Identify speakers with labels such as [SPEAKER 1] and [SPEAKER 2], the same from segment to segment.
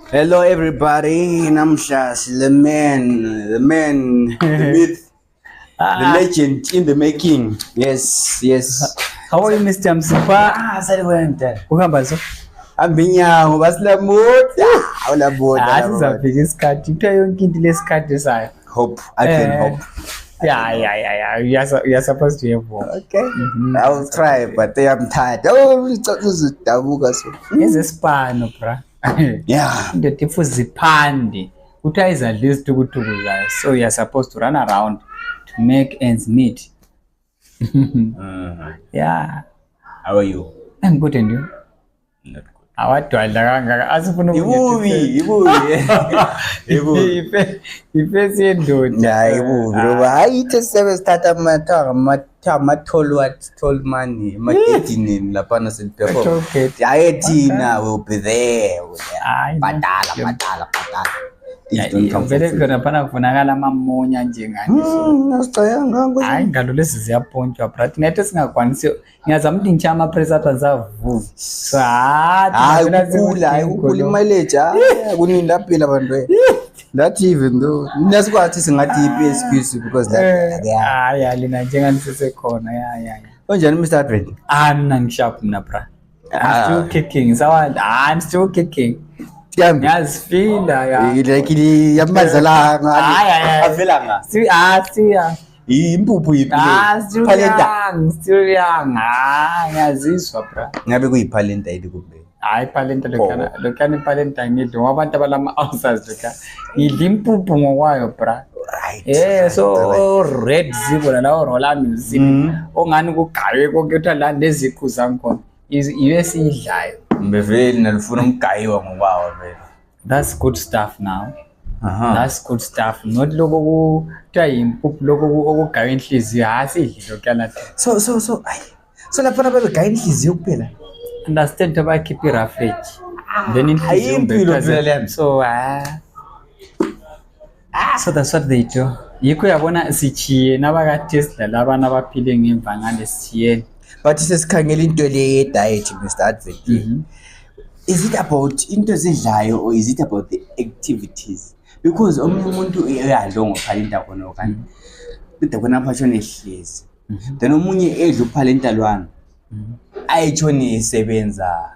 [SPEAKER 1] Hello everybody, Namshas, the man, the myth, the legend in the making. Yes.
[SPEAKER 2] How are you, Mr. Msipa?
[SPEAKER 1] Saliwenta.
[SPEAKER 2] Uhamba so?
[SPEAKER 1] Ambinyango basilamuda. Awulabuda.
[SPEAKER 2] Sizafika isikhathi. Uthe yonke into lesikhathi sayo.
[SPEAKER 1] Hope. I can hope.
[SPEAKER 2] Yeah. You are supposed to have hope.
[SPEAKER 1] Okay. I will try, but I'm tired. Oh, uzidabuka so.
[SPEAKER 2] Ezesipano, bra.
[SPEAKER 1] Yeah.
[SPEAKER 2] Into efu ziphandi. Uthi ayizadli izitukutuku zayo. So you are supposed to run around to make ends meet. Yeah.
[SPEAKER 1] How are you?
[SPEAKER 2] I'm good, and you?
[SPEAKER 1] Not good.
[SPEAKER 2] Awadwala kangaka asifuna
[SPEAKER 1] Ibubi.
[SPEAKER 2] Ifesi yendoda.
[SPEAKER 1] Yeah, ibubi. Ngoba ayithe sebesithatha toll money, marketing lapha naseperform. Ayethina will be there. Badala.
[SPEAKER 2] Vele khona phana kufunakala amamonya njengani so.
[SPEAKER 1] Nasicayanga ngoba
[SPEAKER 2] Hayi ngalo lezi ziyapontshwa brat. Nathi singakwanisi ngiyazama ukuthi ngisha ama press up azavuka. So
[SPEAKER 1] ukula mileage kuninda phela abantu. That even though nasikwathi singathi excuse because that
[SPEAKER 2] hayi lina njengani sisekhona ya.
[SPEAKER 1] Onjani Mr. Advent?
[SPEAKER 2] Mina ngisharp mina bra. I'm still kicking. I'm still kicking. Ngiyazifila ya.
[SPEAKER 1] Like yamazala
[SPEAKER 2] hayi
[SPEAKER 1] avelanga.
[SPEAKER 2] Siya.
[SPEAKER 1] Impuphu
[SPEAKER 2] Still young. Ngiyaziswa bra.
[SPEAKER 1] Ngabe kuyiphalenta kuphela.
[SPEAKER 2] Hayi phalenta lokani phalenta ngidwa abantu abalama ulcers lokha. Ngidla impuphu ngokwayo bra.
[SPEAKER 1] Right.
[SPEAKER 2] So red zibona la rola music. Ongani kugaye konke uthi la nezikhu zangikhona. Iyesidlayo.
[SPEAKER 1] Mbeveli nalifuna umgayiwa ngokwawo vele.
[SPEAKER 2] That's good stuff now. That's good stuff. Not lokho kuthiwa yimpuphu lokho okugaye inhliziyo asidli lokuyana.
[SPEAKER 1] So lapha babegaya inhliziyo kuphela.
[SPEAKER 2] Understand about keep roughage. Then inhliziyo
[SPEAKER 1] impilo
[SPEAKER 2] so that's what they do. Yikho yabona sichiye nabaka Tesla labana abaphile ngemva ngale sichiye.
[SPEAKER 1] But sesikhangela into le diet Mr. Advent. Is it about into ezidlayo or is it about the activities? Because umuntu uyadla ngophalenta khona okanye bide khona phashone ehlezi. Then omunye edla uphalenta lwana. Ayitshone isebenza.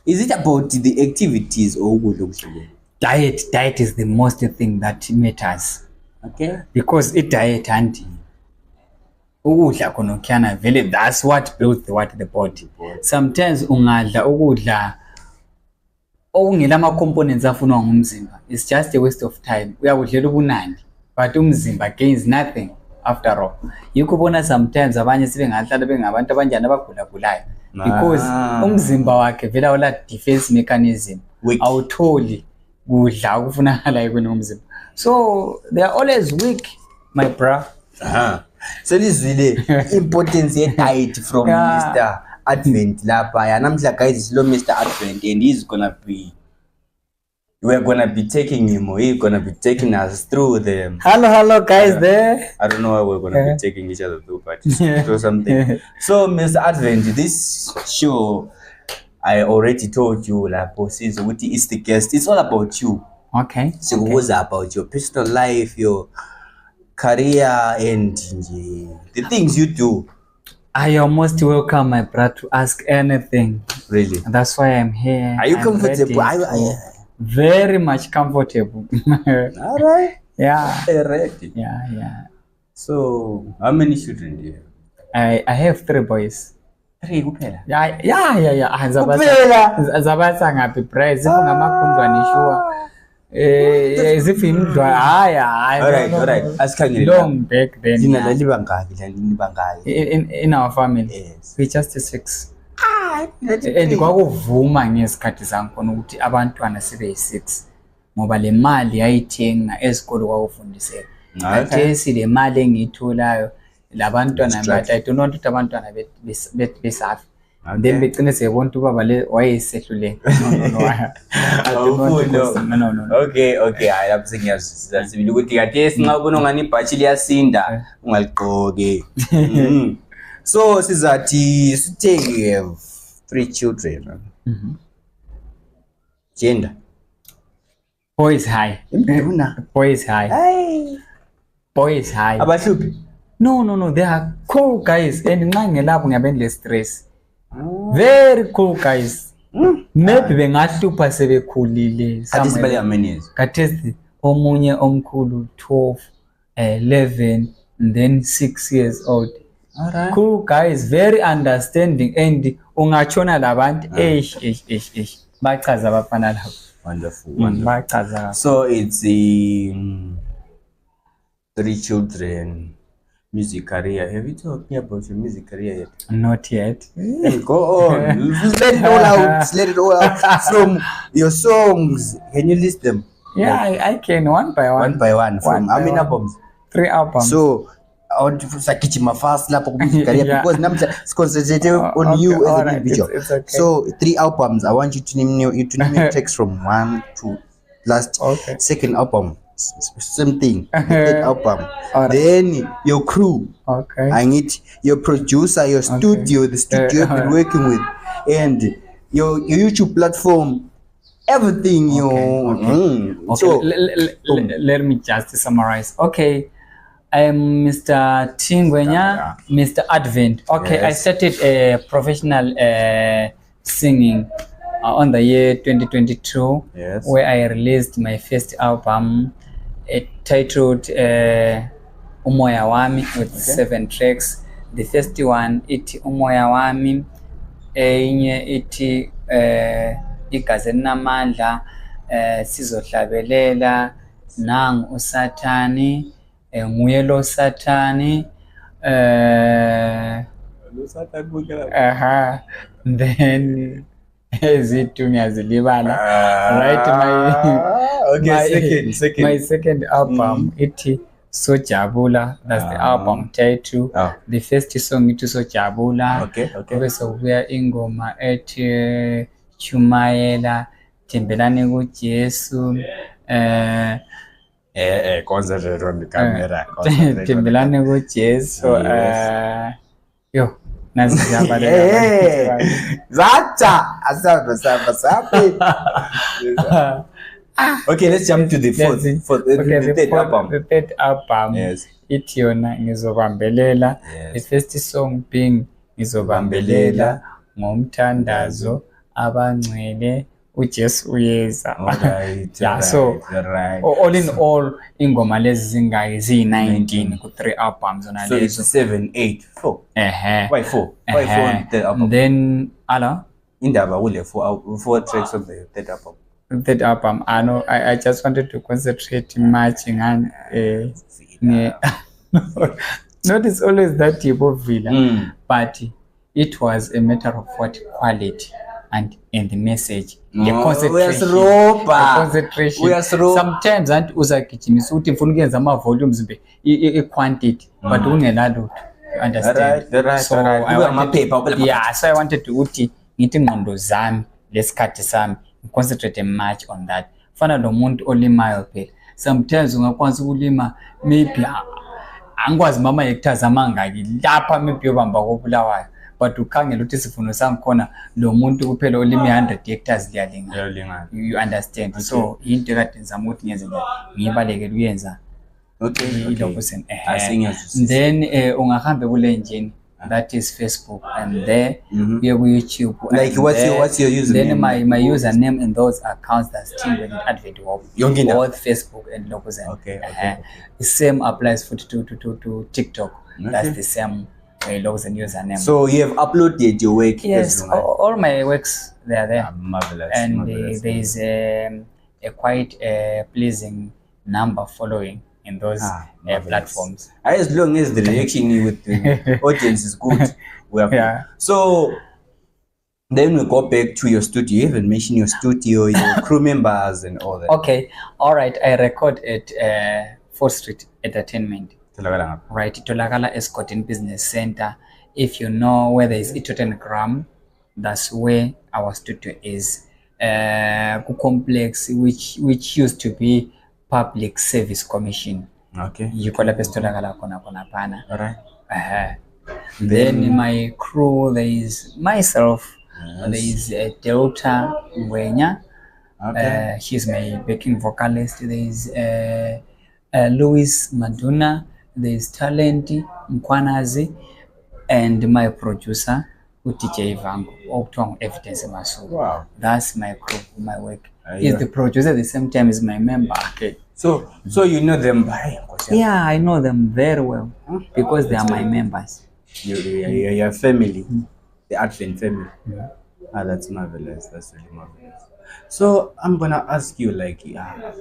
[SPEAKER 1] Is it about the activities or ukudla okuhlele?
[SPEAKER 2] Diet is the most thing that matters.
[SPEAKER 1] Okay?
[SPEAKER 2] Because diet and ukudla khona okuyana vele that's what builds the body. Sometimes ungadla ukudla okungela ama components afunwa ngumzimba. It's just a waste of time. Uyakudlela ubunandi but umzimba gains nothing after all. Yikho bona sometimes abanye sibengahlala bengabantu abanjani abagula because umzimba wakhe vele awula defense mechanism. Awutholi kudla okufunakala umzimba. So they are always weak, my bro.
[SPEAKER 1] Selizwile importance ye diet from Mr. Advent lapha. Namhla guys slow Mr. Advent and we're gonna be taking him or he's gonna be taking us through the
[SPEAKER 2] hello guys there.
[SPEAKER 1] I don't know why we're gonna be taking each other through, but through something. So Mr. Advent, this show I already told you like since is the guest. It's all about you.
[SPEAKER 2] Okay.
[SPEAKER 1] So what's about your personal life, your career and the things you do.
[SPEAKER 2] I am most welcome, my brother, to ask anything.
[SPEAKER 1] Really?
[SPEAKER 2] That's why I'm here.
[SPEAKER 1] Are you comfortable?
[SPEAKER 2] Very much comfortable.
[SPEAKER 1] All right.
[SPEAKER 2] Yeah.
[SPEAKER 1] Ready.
[SPEAKER 2] Yeah.
[SPEAKER 1] So, how many children do you have?
[SPEAKER 2] I have 3 boys.
[SPEAKER 1] 3 kuphela?
[SPEAKER 2] Yeah. Zabasa ngaphi prize ngamakhundwa nishwa. If in
[SPEAKER 1] alright. Asikhangele.
[SPEAKER 2] Long back then. In our family.
[SPEAKER 1] Yes.
[SPEAKER 2] We just 6. And kwakuvuma ngesikhathi sangikhona ukuthi abantwana sibe yi6 ngoba le mali yayithenga esikolo kwakufundiseka. Athi le mali engiyitholayo labantwana bathi I don't want ukuthi abantwana besafi. Then begcine sebona ubaba le wayesehluleka. No.
[SPEAKER 1] Okay. Hayi lapho sengiyazwisisa sibili ukuthi kade singabona ngani ibhachi liyasinda ungaligqoke. So sizathi sithe 3 children. Gender.
[SPEAKER 2] Boys high. Boys high.
[SPEAKER 1] Hey.
[SPEAKER 2] Boys high.
[SPEAKER 1] Abahluphi.
[SPEAKER 2] No. They are cool guys. And nxa ngelapho ngiyabendle stress. Very cool guys. Maybe bengahlupha sebekhulile.
[SPEAKER 1] Kathesi bale how many years?
[SPEAKER 2] Kathesi omunye omkhulu 12, 11, and then 6 years old.
[SPEAKER 1] Alright.
[SPEAKER 2] Cool guys, very understanding, and ungachona labantu eish bachaza abafana labo.
[SPEAKER 1] Wonderful.
[SPEAKER 2] Bachaza.
[SPEAKER 1] So it's 3 children, music career. Have you told me about your music career yet?
[SPEAKER 2] Not yet.
[SPEAKER 1] Go on. Let it all out. From your songs, can you list them?
[SPEAKER 2] Yeah, I can one by one.
[SPEAKER 1] One by one. From how many albums?
[SPEAKER 2] 3 albums.
[SPEAKER 1] So I want to sakijima fast lapho music career because namhla concentrated on you as an individual.
[SPEAKER 2] It's okay.
[SPEAKER 1] So 3 albums. I want you to name your tracks from 1 to last.
[SPEAKER 2] Okay.
[SPEAKER 1] Second album, same thing. Third album.
[SPEAKER 2] Alright.
[SPEAKER 1] Then your crew.
[SPEAKER 2] Okay.
[SPEAKER 1] I need your producer, your studio, the studio you've been working with, and your YouTube platform. Everything
[SPEAKER 2] Okay.
[SPEAKER 1] So
[SPEAKER 2] let me just summarize. Okay. I'm Mr. Tingwenya, Mr. Advent. Okay,
[SPEAKER 1] Yes.
[SPEAKER 2] I started professional singing on the year 2022,
[SPEAKER 1] Yes.
[SPEAKER 2] where I released my first album titled Umoya Wami with 7 tracks. The first one, iti Umoya Wami, inye iti Igazi Namandla, Sizohlabelela, Nang uSathani, nguye lo Sathani, then ezithu ngiyazilibala. Right, my second album ithi Sojabula, that's the album title. The first song ithi Sojabula.
[SPEAKER 1] Okay.
[SPEAKER 2] Bese kubuya ingoma ethi Chumayela, Thembelani kuJesu,
[SPEAKER 1] concentrate on the camera.
[SPEAKER 2] Thembelani kuJesu, yo naziyabalela.
[SPEAKER 1] Zata asabe. Okay, let's jump to the third album.
[SPEAKER 2] The third album.
[SPEAKER 1] Yes.
[SPEAKER 2] Ithi yona ngizobambelela.
[SPEAKER 1] Yes.
[SPEAKER 2] The first song being ngizobambelela ngomthandazo abangcwele uJesu uyeza.
[SPEAKER 1] Alright.
[SPEAKER 2] Yeah, so all in all ingoma lezi zingaki zi19 ku 3 albums on
[SPEAKER 1] so it's 7, 8, 4. Why 4? Why 4 on the third album?
[SPEAKER 2] Then ala
[SPEAKER 1] Indaba ule 4 tracks on the third album.
[SPEAKER 2] Third album, I just wanted to concentrate much on not it's always that type of villa, but it was a matter of what quality and the message, the concentration. Sometimes and uzagijimisa uthi mfuna ukuyenza ama volumes mbe I quantity but ungenalo, you understand. So I wanted to uthi ngithi ingqondo zami lesikhathi sami concentrate much on that. Fana lo muntu olimayo phela, sometimes ungakwazi ukulima maybe angikwazi mama hectares amangaki lapha maybe yobamba kobulawayo, but ukhangela ukuthi sifuno sami khona lo muntu kuphela olima 100 hectares liyalinga. You understand. Okay. So into kade ngizama ukuthi ngenze ngibalekele uyenza.
[SPEAKER 1] Okay.
[SPEAKER 2] Then ungahambe kule njini, that is Facebook, and there we have YouTube.
[SPEAKER 1] Like what's your username?
[SPEAKER 2] Then my username in those accounts, that's Tingwenya Advent both Facebook and Locozen.
[SPEAKER 1] Okay.
[SPEAKER 2] The same applies for to TikTok. Okay. That's the same Locozen username.
[SPEAKER 1] So you have uploaded your work?
[SPEAKER 2] Yes, all my works, they are there.
[SPEAKER 1] Marvelous.
[SPEAKER 2] And there is a quite pleasing number following in those platforms.
[SPEAKER 1] As long as the reaction with the audience is good, we are good. So then we go back to your studio. You haven't mentioned your studio, your crew members and all that.
[SPEAKER 2] Okay, all right. I record at 4th Street Entertainment. Right, Tolagala Escorting Business Center. If you know where there is Itotengram, that's where our studio is. Complex, which used to be Public Service Commission. Okay. You call up Tolagala Kona Pana.
[SPEAKER 1] All right.
[SPEAKER 2] Then in my crew, there is myself. Yes. There is Delta Ngwenya.
[SPEAKER 1] Okay.
[SPEAKER 2] She's my backing vocalist. There's Louis Maduna. There's Talent Mkwanazi, and my producer, DJ Vango, Octong Evidence Masu.
[SPEAKER 1] Wow.
[SPEAKER 2] That's my crew, my work.
[SPEAKER 1] Yeah.
[SPEAKER 2] He's the producer at the same time as my member. Okay.
[SPEAKER 1] So you know them by?
[SPEAKER 2] Yeah, I know them very well because they are my members.
[SPEAKER 1] Your family, the Advent family. That's marvelous. That's really marvelous. So I'm gonna ask you, like,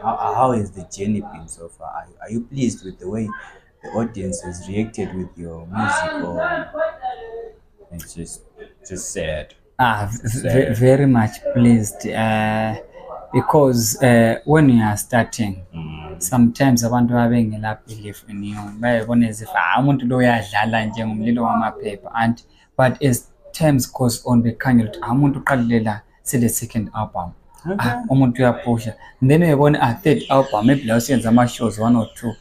[SPEAKER 1] how has the journey been so far? Are you pleased with the way the audience has reacted with your music, or it's just sad?
[SPEAKER 2] Very much pleased because when you are starting, sometimes abantu abengela belief in you bayibona as if umuntu lo uyadlala njengomlilo wamaphepha, and but as times goes on bekhanya ukuthi umuntu uqalelela sele second album, umuntu uyapusha, then uyabona third album, maybe la usenza ama shows 1 or 2,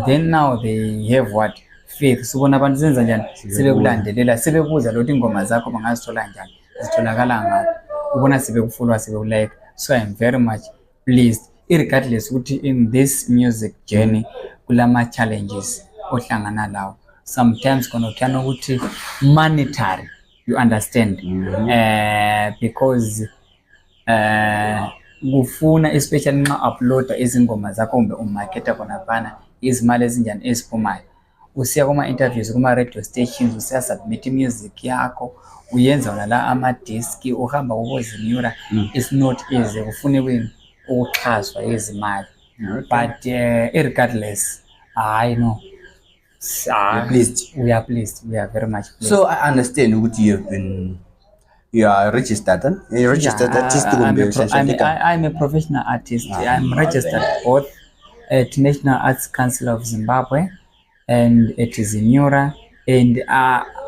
[SPEAKER 2] then now they have what faith, sibona abantu senza njani, sebekulandelela, sebebuza lo ingoma zakho bangazithola njani, zitholakala ngaphi, ubona sebekufulwa, sebekulike. So I'm very much pleased, irregardless ukuthi in this music journey kulama challenges ohlangana lawo, sometimes khona uthana ukuthi monetary, you understand, because kufuna especially nxa uploada izingoma zakho kumbe umarketa khona phana izimali ezinjani eziphumayo, usiya kuma interviews kuma radio stations, usiya submit music yakho, uyenza wona la ama disc, uhamba kubozinyura, it's not easy, ufune ukuxhaswa izimali. But irregardless, I know we are pleased, we are very much pleased.
[SPEAKER 1] So I understand what you are registered, artist.
[SPEAKER 2] I'm a professional artist. I'm registered both at National Arts Council of Zimbabwe and at Zinura, and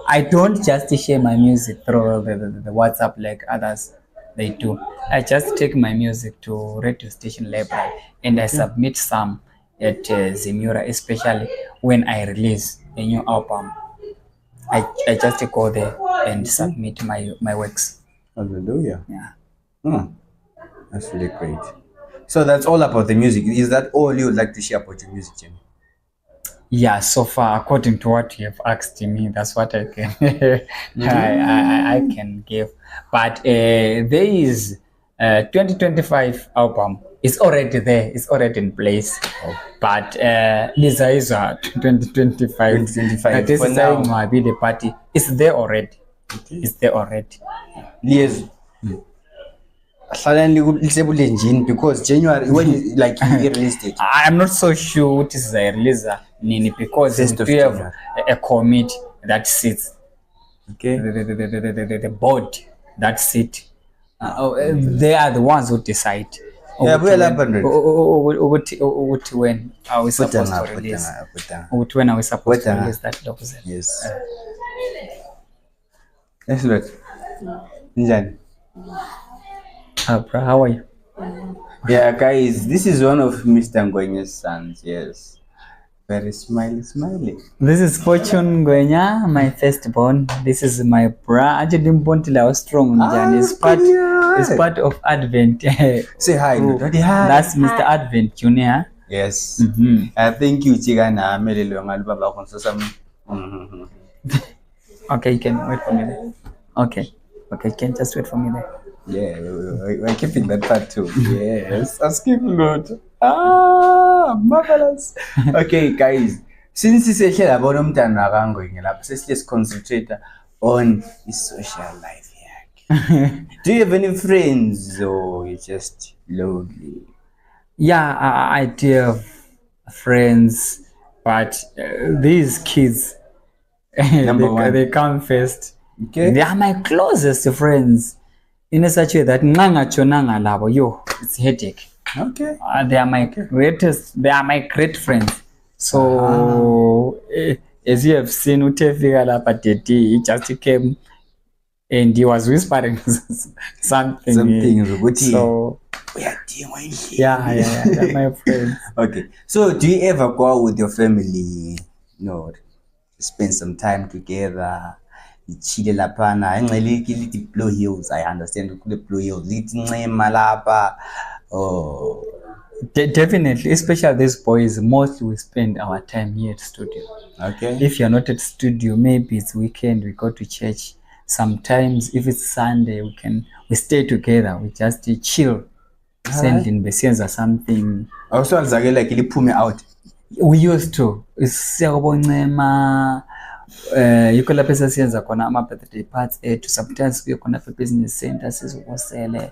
[SPEAKER 2] I don't just share my music through the WhatsApp like others they do. I just take my music to radio station library and I submit some at Zinura, especially when I release a new album. I just go there and submit my works.
[SPEAKER 1] Hallelujah.
[SPEAKER 2] Yeah.
[SPEAKER 1] That's really great. So that's all about the music. Is that all you would like to share about your music, Jimmy?
[SPEAKER 2] Yeah, so far, according to what you have asked me, that's what I can I can give. But there is 2025 album. It's already there. It's already in place. But Lisa is 2025.
[SPEAKER 1] 2025.
[SPEAKER 2] This is how might be the party. It's there already. Okay. It's there already.
[SPEAKER 1] Yes. Because January, when you released it,
[SPEAKER 2] I'm not so sure what is the release because we have a committee that sits.
[SPEAKER 1] Okay.
[SPEAKER 2] The board that sit. They are the ones who decide.
[SPEAKER 1] Yeah, we elaborate.
[SPEAKER 2] When are we supposed to release? When are we supposed to release that document?
[SPEAKER 1] Yes. Excellent. Njani?
[SPEAKER 2] How are you?
[SPEAKER 1] Yeah, guys, this is one of Mr. Ngwenya's sons. Yes, very smiley.
[SPEAKER 2] This is Fortune Ngwenya, my firstborn. This is my brother. I didn't want to strong. It's part of Advent.
[SPEAKER 1] Say hi, Daddy. Hi.
[SPEAKER 2] That's Mr. Advent Junior.
[SPEAKER 1] Yes. Thank you, Chigana.
[SPEAKER 2] Okay, you can wait for me there. Okay, you can just wait for me there.
[SPEAKER 1] Yeah, we're keeping that part too. Yes, I skip lot. Marvelous. Okay, guys, since it's a share about let's concentrate on his social life here. Do you have any friends, or you just lonely?
[SPEAKER 2] Yeah, I do have friends, but these kids, they come first.
[SPEAKER 1] Okay,
[SPEAKER 2] they are my closest friends. In a such way that it's headache.
[SPEAKER 1] Okay.
[SPEAKER 2] They are my great friends. So as you have seen, he just came and he was whispering something. So yeah, my friends.
[SPEAKER 1] Okay. So do you ever go out with your family? No, spend some time together. Ichile lapana enxelekile ithi Blue Hills. I understand the Blue Hills lithi Ncema lapha Oh,
[SPEAKER 2] Definitely, especially these boys, mostly we spend our time here at studio.
[SPEAKER 1] okay.
[SPEAKER 2] If you're not at studio, maybe it's weekend, we go to church. Sometimes if it's Sunday, we stay together, we just chill, sending besienza something.
[SPEAKER 1] Also alizake like iliphume out.
[SPEAKER 2] We used to siyakoboncema yikho lapho esasiyenza khona ama-birthday parts ethu, sometimes kuye khona apha e-business center sizokosele,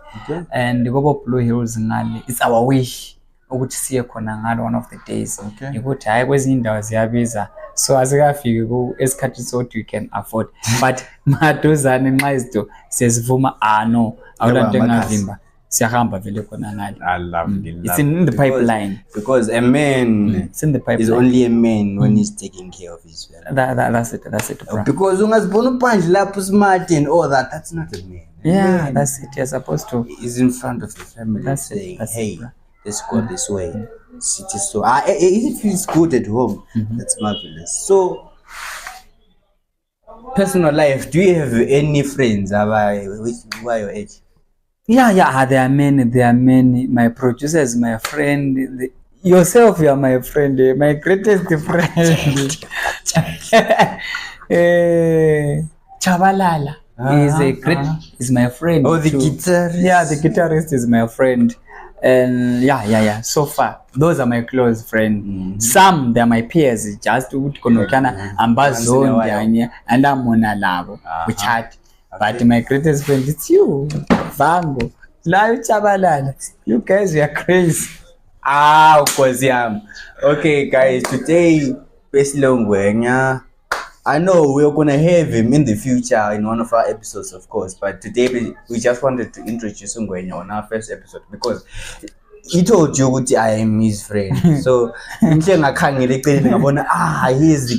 [SPEAKER 2] and kobo Blue Hills ngale it's our wish ukuthi siye khona ngalo one of the days. Ukuthi hayi kwezinye indawo ziyabiza, so asikafiki esikhathi sokuthi we can afford, but maduzane nxa izinto siyazivuma no awulanto engavimba siyahamba vele khona ngale.
[SPEAKER 1] I love it.
[SPEAKER 2] It's in the pipeline.
[SPEAKER 1] Because a man
[SPEAKER 2] It's in the pipeline.
[SPEAKER 1] is only a man when he's taking care of his family.
[SPEAKER 2] That's it, bro.
[SPEAKER 1] Because ungazibona uphandle lapho smart and all that, that's not a man.
[SPEAKER 2] Yeah, that's it. You're supposed to.
[SPEAKER 1] He's in front of the family saying, hey, let's go this way. City so it feels good at home. That's marvelous. So personal life, do you have any friends who are your age?
[SPEAKER 2] Yeah, there are many. My producer is my friend. Yourself, you are my friend, my greatest friend. Chabalala is my friend.
[SPEAKER 1] Oh, the guitarist.
[SPEAKER 2] Yeah, the guitarist is my friend. And yeah. So far, those are my close friends. Some they are my peers. Just konokana ambazo and amona labo. We chat. But my greatest friend, it's you, Vango. Live Chabalala. You guys, we are crazy.
[SPEAKER 1] Of course, yeah. Okay, guys, today, I know we're gonna have him in the future in one of our episodes, of course. But today, we just wanted to introduce Ngwenya on our first episode because he told you that I am his friend. So, he is the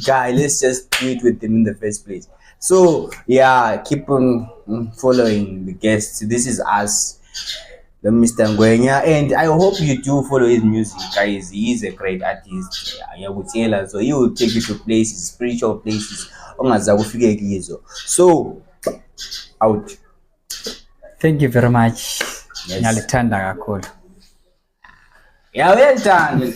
[SPEAKER 1] guy. Let's just do it with him in the first place. So yeah, keep on following the guests. This is us, the Mr. Ngwenya, and I hope you do follow his music, guys. He is a great artist. So he will take you to places, spiritual places. So out.
[SPEAKER 2] Thank you very much.
[SPEAKER 1] Yes.
[SPEAKER 2] Yeah, well done.